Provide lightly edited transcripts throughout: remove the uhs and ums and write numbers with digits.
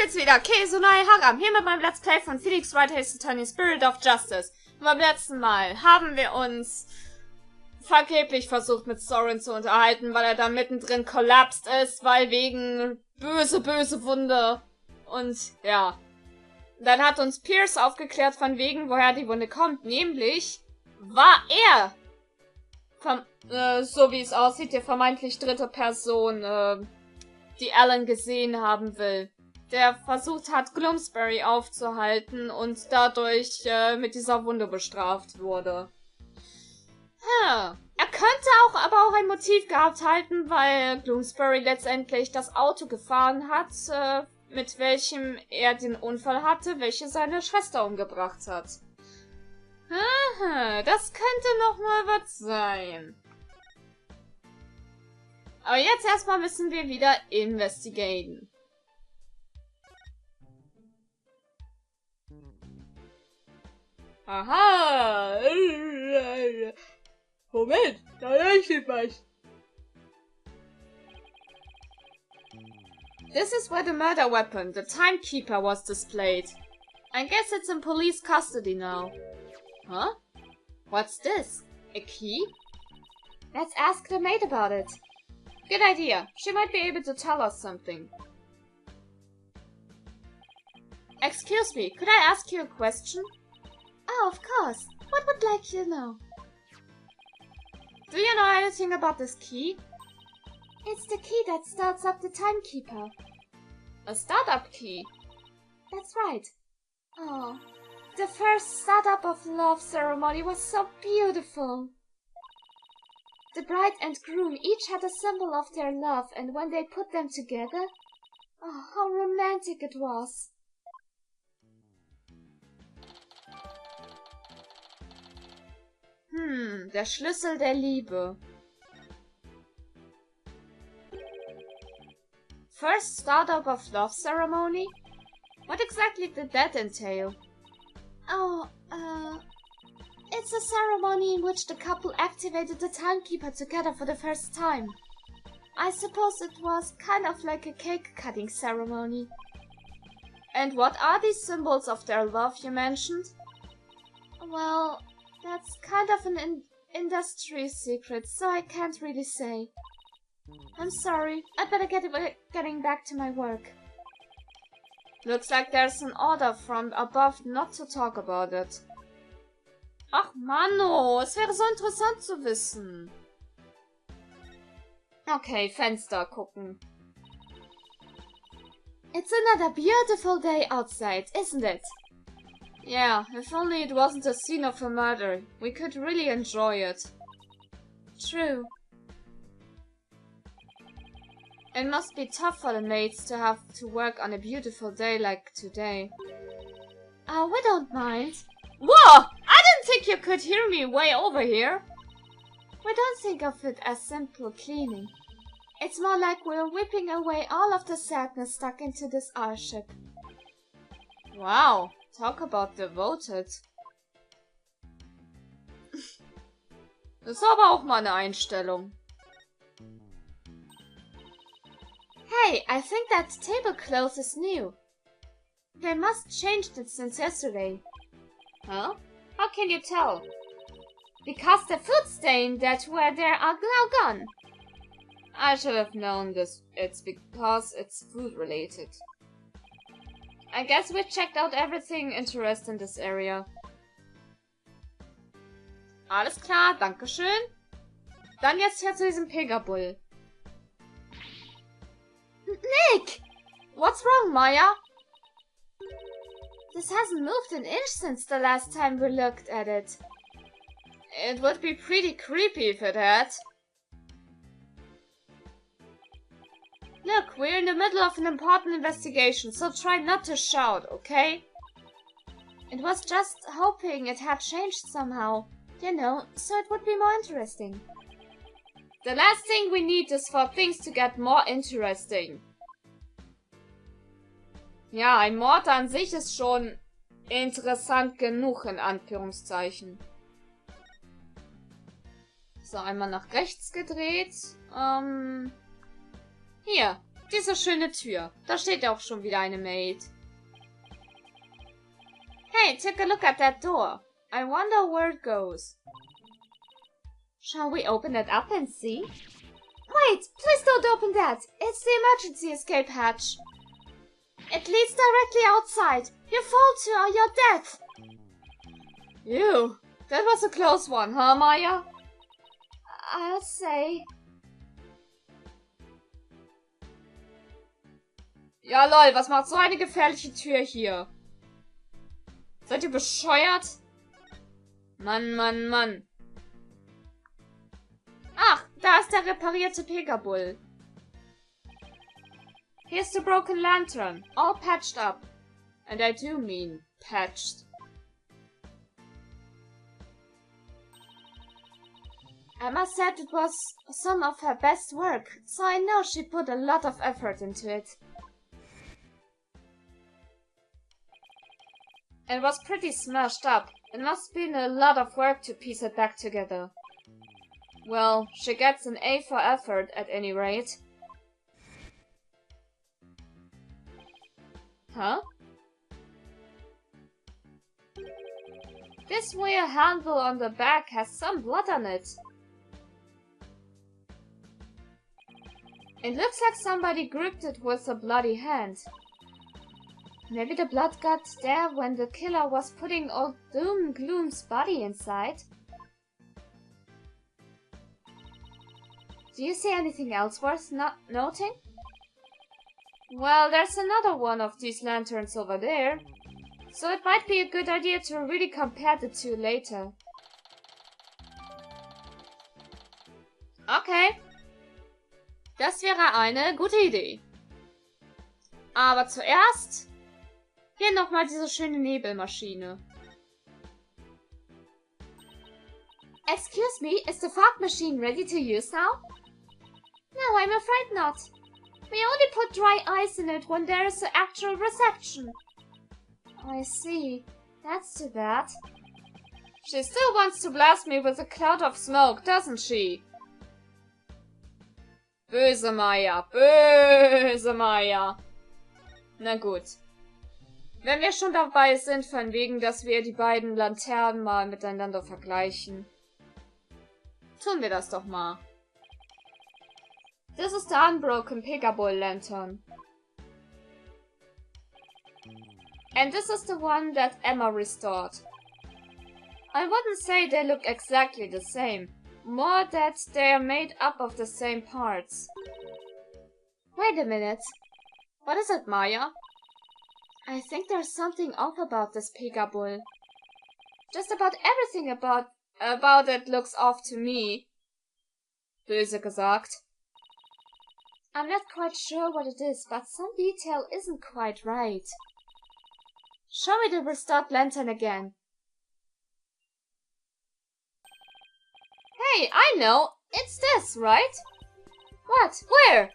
bin's wieder, Kesunai Haram, hier mit meinem Let's Play von Felix Wright Tiny Spirit of Justice. Und beim letzten Mal haben wir uns vergeblich versucht mit Soren zu unterhalten, weil er da mittendrin kollapst ist, weil wegen böse Wunde. Und ja, dann hat uns Pierce aufgeklärt von wegen, woher die Wunde kommt, nämlich war er, so wie es aussieht, der vermeintlich dritte Person, die Alan gesehen haben will, der versucht hat, Gloomsbury aufzuhalten und dadurch mit dieser Wunde bestraft wurde. Er könnte aber auch ein Motiv gehabt halten, weil Gloomsbury letztendlich das Auto gefahren hat, mit welchem er den Unfall hatte, welche seine Schwester umgebracht hat. Das könnte noch mal was sein. Aber jetzt erstmal müssen wir wieder investigaten. Aha! Moment, da leuchtet was. This is where the murder weapon, the timekeeper, was displayed. I guess it's in police custody now. Huh? What's this? A key? Let's ask the maid about it. Good idea. She might be able to tell us something. Excuse me, could I ask you a question? Oh, of course. What would like you to know? Do you know anything about this key? It's the key that starts up the timekeeper. A startup key? That's right. Oh, the first startup of love ceremony was so beautiful. The bride and groom each had a symbol of their love, and when they put them together, oh, how romantic it was. Der Schlüssel der Liebe. First startup of love ceremony? What exactly did that entail? Oh, it's a ceremony in which the couple activated the timekeeper together for the first time. I suppose it was kind of like a cake-cutting ceremony. And what are these symbols of their love you mentioned? Well, that's kind of an industry secret, so I can't really say. I'm sorry, I'd better getting back to my work. Looks like there's an order from above not to talk about it. Ach Manno, es wäre so interessant zu wissen. Okay, Fenster gucken. It's another beautiful day outside, isn't it? Yeah, if only it wasn't a scene of a murder. We could really enjoy it. True. It must be tough for the maids to have to work on a beautiful day like today. Oh, we don't mind. Whoa! I didn't think you could hear me way over here. We don't think of it as simple cleaning. It's more like we're whipping away all of the sadness stuck into this airship. Wow, talk about devoted. Das ist aber auch mal eine Einstellung. Hey, I think that tablecloth is new. They must changed it since yesterday. Huh? How can you tell? Because the food stain that were there are now gone. I should have known this. It's because it's food related. I guess we checked out everything interesting in this area. Alles klar, dankeschön. Dann jetzt hier zu diesem Pegabull. Nick! What's wrong, Maya? This hasn't moved an inch since the last time we looked at it. It would be pretty creepy if it had. Look, we're in the middle of an important investigation, so try not to shout, okay? It was just hoping it had changed somehow, you know, so it would be more interesting. The last thing we need is for things to get more interesting. Ja, ein Mord an sich ist schon interessant genug, in Anführungszeichen. So, einmal nach rechts gedreht. Hier. Diese schöne Tür. Da steht auch schon wieder eine Maid. Hey, take a look at that door. I wonder where it goes. Shall we open it up and see? Wait, please don't open that. It's the emergency escape hatch. It leads directly outside. You fall to your death. Ew, that was a close one, huh, Maya? I'll say. Ja, lol, was macht so eine gefährliche Tür hier? Seid ihr bescheuert? Mann, Mann, Mann. Ach, da ist der reparierte Pegabull. Here's the broken lantern, all patched up. And I do mean patched. Emma said it was some of her best work, so I know she put a lot of effort into it. It was pretty smashed up. It must have been a lot of work to piece it back together. Well, she gets an A for effort at any rate. Huh? This weird handle on the back has some blood on it. It looks like somebody gripped it with a bloody hand. Maybe the blood got there when the killer was putting old Doom Gloom's body inside. Do you see anything else worth noting? Well, there's another one of these lanterns over there, so it might be a good idea to really compare the two later. Okay. Das wäre eine gute Idee. Aber zuerst hier nochmal diese schöne Nebelmaschine. Excuse me, is the fog machine ready to use now? No, I'm afraid not. We only put dry ice in it when there is an actual reception. I see. That's too bad. She still wants to blast me with a cloud of smoke, doesn't she? Böse Maya, böse Maya. Na gut. Wenn wir schon dabei sind, von wegen, dass wir die beiden Laternen mal miteinander vergleichen. Tun wir das doch mal. This is the unbroken Pegabull lantern. And this is the one that Emma restored. I wouldn't say they look exactly the same. More that they are made up of the same parts. Wait a minute. What is it, Maya? I think there's something off about this Pegabull. Just about everything about it looks off to me. Böse gesagt. I'm not quite sure what it is, but some detail isn't quite right. Show me the restored lantern again. Hey, I know! It's this, right? What? Where?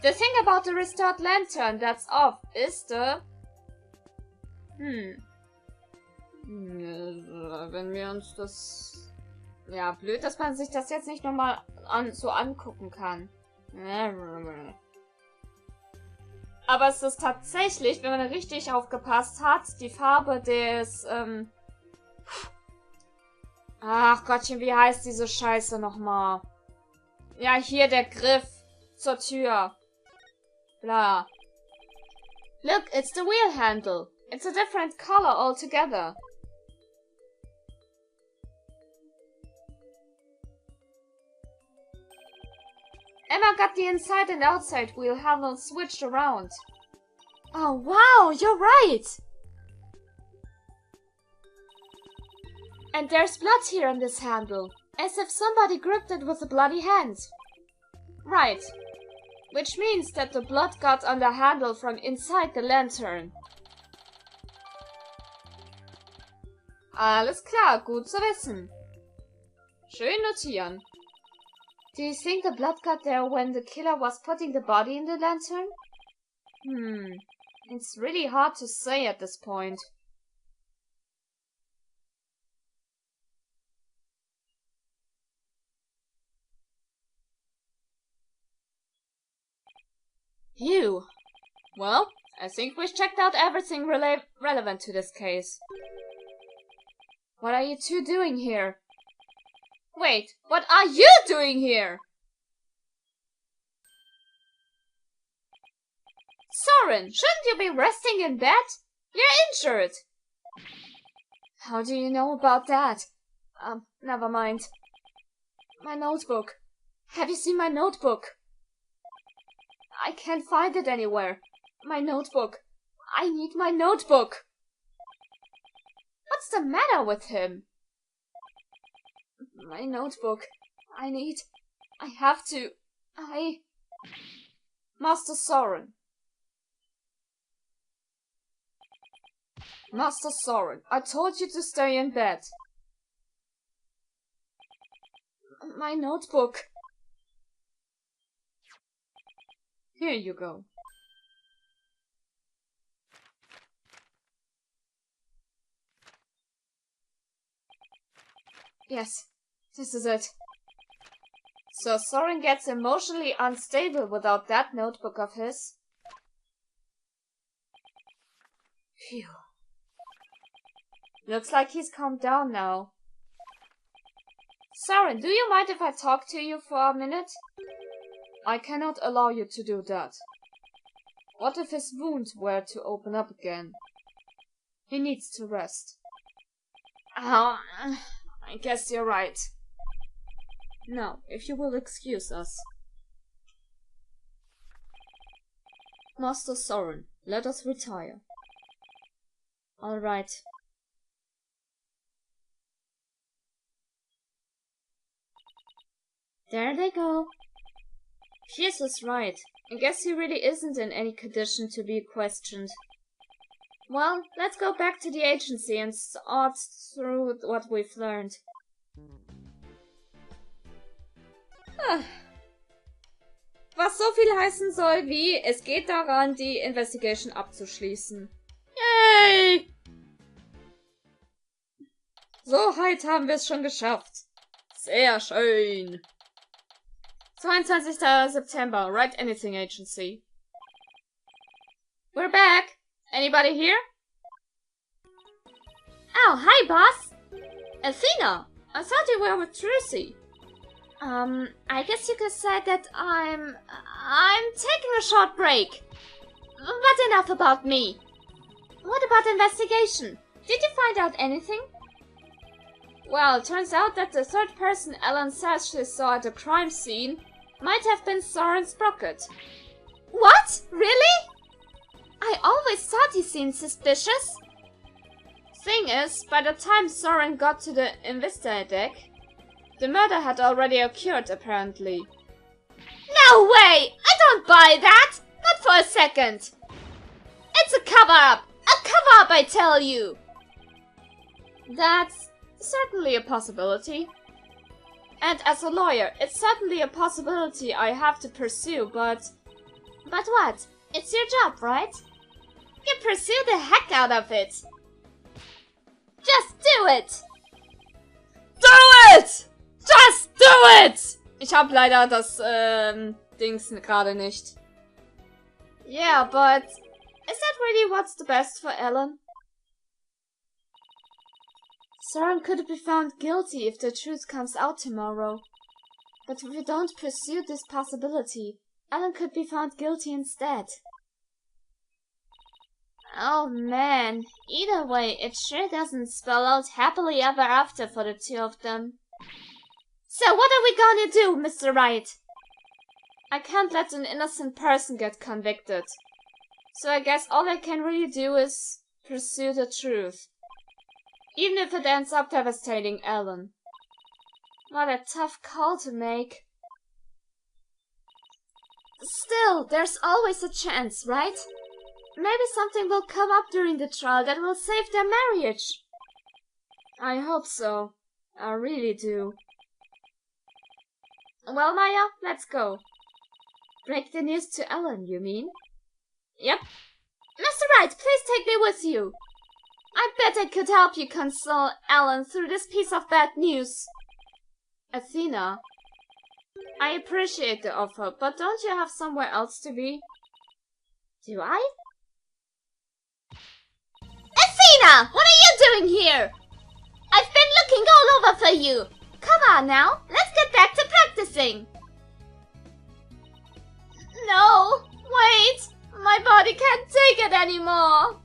The thing about the restored lantern that's off is the... Wenn wir uns das... Ja, blöd, dass man sich das jetzt nicht nochmal so angucken kann. Aber es ist tatsächlich, wenn man richtig aufgepasst hat, die Farbe des... Ach Gottchen, wie heißt diese Scheiße nochmal? Ja, hier der Griff zur Tür. Bla. Look, it's the wheel handle. It's a different color altogether. Emma got the inside and outside wheel handle switched around. Oh wow, you're right! And there's blood here on this handle, as if somebody gripped it with a bloody hand. Right. Which means that the blood got on the handle from inside the lantern. Alles klar, gut zu wissen. Schön notieren. Do you think the blood got there when the killer was putting the body in the lantern? It's really hard to say at this point. Phew. Well, I think we've checked out everything relevant to this case. What are you two doing here? Wait, what are you doing here? Soren, shouldn't you be resting in bed? You're injured. How do you know about that? Never mind. My notebook. Have you seen my notebook? I can't find it anywhere. My notebook. I need my notebook. What's the matter with him? My notebook. I have to. Master Soren. Master Soren, I told you to stay in bed. My notebook. Here you go. Yes, this is it. So Soren gets emotionally unstable without that notebook of his. Phew. Looks like he's calmed down now. Soren, do you mind if I talk to you for a minute? I cannot allow you to do that. What if his wound were to open up again? He needs to rest. I guess you're right. Now, if you will excuse us. Master Soren, let us retire. All right. There they go. Pierce was right. I guess he really isn't in any condition to be questioned. Well, let's go back to the agency and sort through what we've learned. Was so viel heißen soll wie, es geht daran, die Investigation abzuschließen. Yay! So weit haben wir es schon geschafft. Sehr schön. 22. September, Write Anything Agency. We're back. Anybody here? Oh, hi, boss. Athena, I thought you were with Trucy. I guess you could say that I'm taking a short break. But enough about me. What about investigation? Did you find out anything? Well, it turns out that the third person Ellen says she saw at the crime scene might have been Soren Sprocket. What? Really? I always thought he seemed suspicious. Thing is, by the time Soren got to the Invista deck, the murder had already occurred, apparently. No way! I don't buy that! Not for a second! It's a cover-up! A cover-up, I tell you! That's certainly a possibility. And as a lawyer, it's certainly a possibility I have to pursue, but... But what? It's your job, right? You pursue the heck out of it! Just do it! Do it! Just do it! Ich hab leider das, Dings gerade nicht. Yeah, but... Is that really what's the best for Ellen? Soren could be found guilty if the truth comes out tomorrow. But if we don't pursue this possibility, Ellen could be found guilty instead. Oh man, either way, it sure doesn't spell out happily ever after for the two of them. So what are we gonna do, Mr. Wright? I can't let an innocent person get convicted. So I guess all I can really do is pursue the truth. Even if it ends up devastating Ellen. What a tough call to make. Still, there's always a chance, right? Maybe something will come up during the trial that will save their marriage. I hope so. I really do. Well, Maya, let's go. Break the news to Ellen, you mean? Yep. Mr. Wright, please take me with you. I bet I could help you console Ellen through this piece of bad news. Athena, I appreciate the offer, but don't you have somewhere else to be? Do I? Athena! What are you doing here? I've been looking all over for you. Come on now, let's get back to practicing. No, wait. My body can't take it anymore.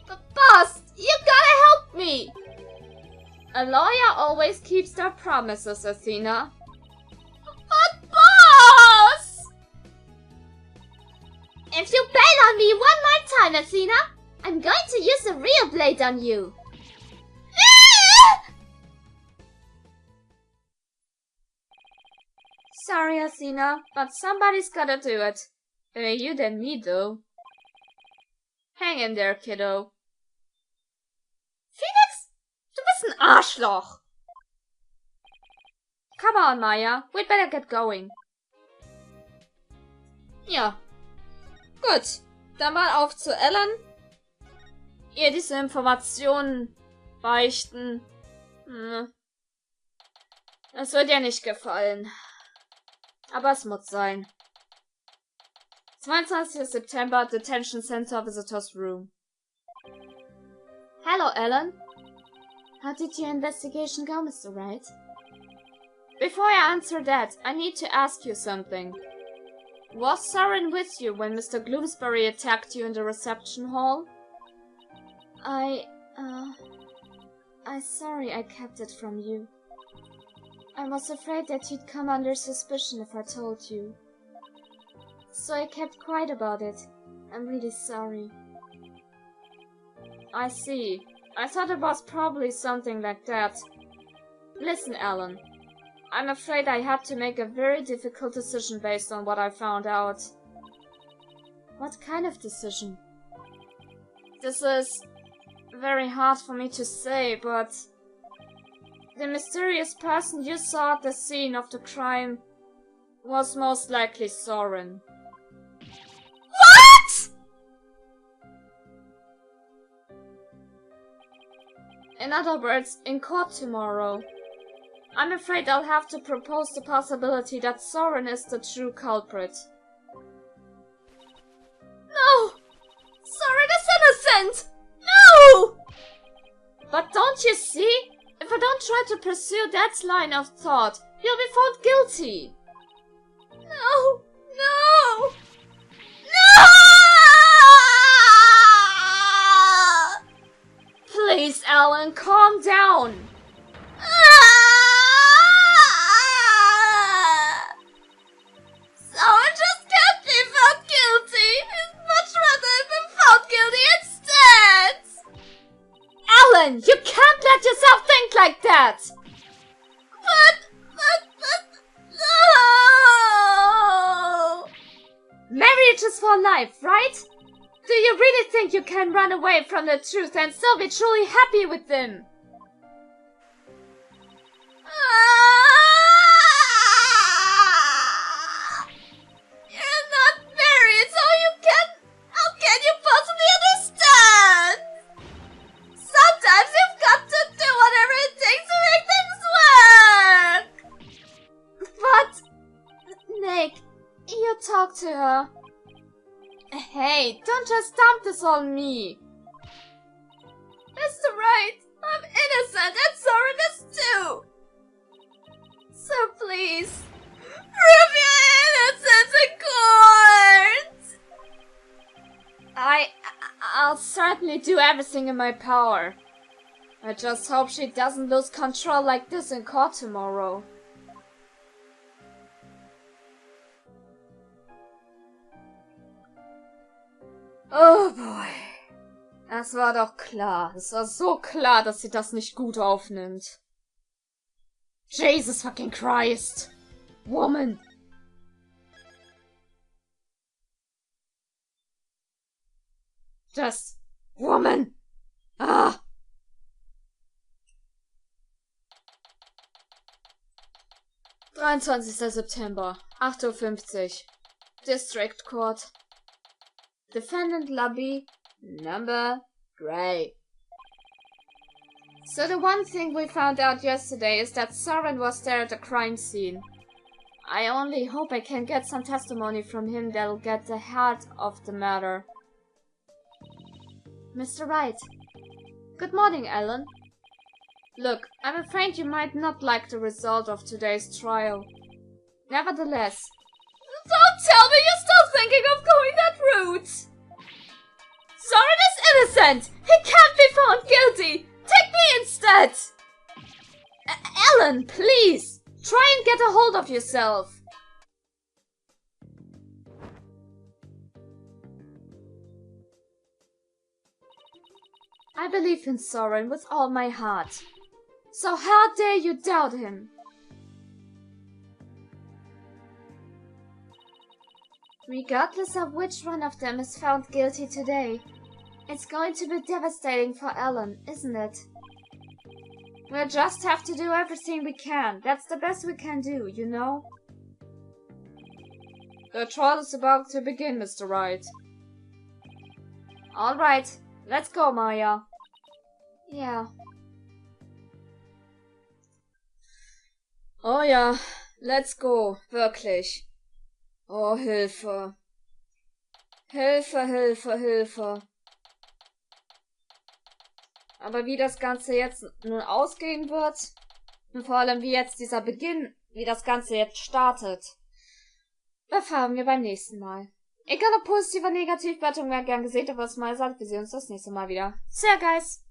But boss, you gotta help me. A lawyer always keeps their promises, Athena. But boss! If you bail on me one more time, Athena, I'm going to use a real blade on you. Sorry, Athena, but somebody's gotta do it. Better you than me, though. Hang in there, kiddo. Phoenix? Du bist ein Arschloch! Come on, Maya. We'd better get going. Ja. Gut. Dann mal auf zu Ellen. Ihr diese Informationen beichten. Es wird ihr nicht gefallen. Aber es muss sein. 22. September, Detention Center Visitors Room. Hello, Ellen. How did your investigation go, Mr. Wright? Before I answer that, I need to ask you something. Was Soren with you when Mr. Gloomsbury attacked you in the reception hall? I'm sorry I kept it from you. I was afraid that you'd come under suspicion if I told you. So I kept quiet about it. I'm really sorry. I see. I thought it was probably something like that. Listen, Alan. I'm afraid I had to make a very difficult decision based on what I found out. What kind of decision? This is very hard for me to say, but the mysterious person you saw at the scene of the crime was most likely Soren. What?! In other words, in court tomorrow, I'm afraid I'll have to propose the possibility that Soren is the true culprit. No! Soren is innocent! No! But don't you see? If I don't try to pursue that line of thought, you'll be found guilty. No! No! No! Please, Alan, calm down. Someone just can't be found guilty. I'd much rather have been found guilty instead. Alan, you can't let yourself think like that. But no. Marriage is for life, right? Do you really think you can run away from the truth and still be truly happy with them? You're not married, so how can you possibly understand? Sometimes you've got to do whatever it takes to make things work. But, Nick, you talk to her. Hey, don't just dump this on me. Mr. Wright, I'm innocent and Soren is too. So please, prove your innocence in court. I'll certainly do everything in my power. I just hope she doesn't lose control like this in court tomorrow. Oh boy. Das war doch klar. Es war so klar, dass sie das nicht gut aufnimmt. Jesus fucking Christ. Woman. Just woman. Ah. September, 8:50 Uhr. District Court. Defendant lobby, number grey. So the one thing we found out yesterday is that Soren was there at the crime scene. I only hope I can get some testimony from him that'll get the heart of the matter. Mr. Wright. Good morning, Ellen. Look, I'm afraid you might not like the result of today's trial. Nevertheless... Don't tell me you're still thinking of going that route! Soren is innocent! He can't be found guilty! Take me instead! Ellen, please! Try and get a hold of yourself! I believe in Soren with all my heart. So how dare you doubt him? Regardless of which one of them is found guilty today, it's going to be devastating for Ellen, isn't it? We'll just have to do everything we can. That's the best we can do, you know? The trial is about to begin, Mr. Wright. Alright, let's go, Maya. Yeah. Oh ja, let's go, wirklich. Oh, Hilfe. Hilfe, Hilfe, Hilfe. Aber wie das Ganze jetzt nun ausgehen wird, und vor allem wie jetzt dieser Beginn, wie das Ganze jetzt startet, erfahren wir beim nächsten Mal. Egal ob positiv oder negativ, Bewertung, wer gern gesehen, was mal sagt, wir sehen uns das nächste Mal wieder. See ya, guys!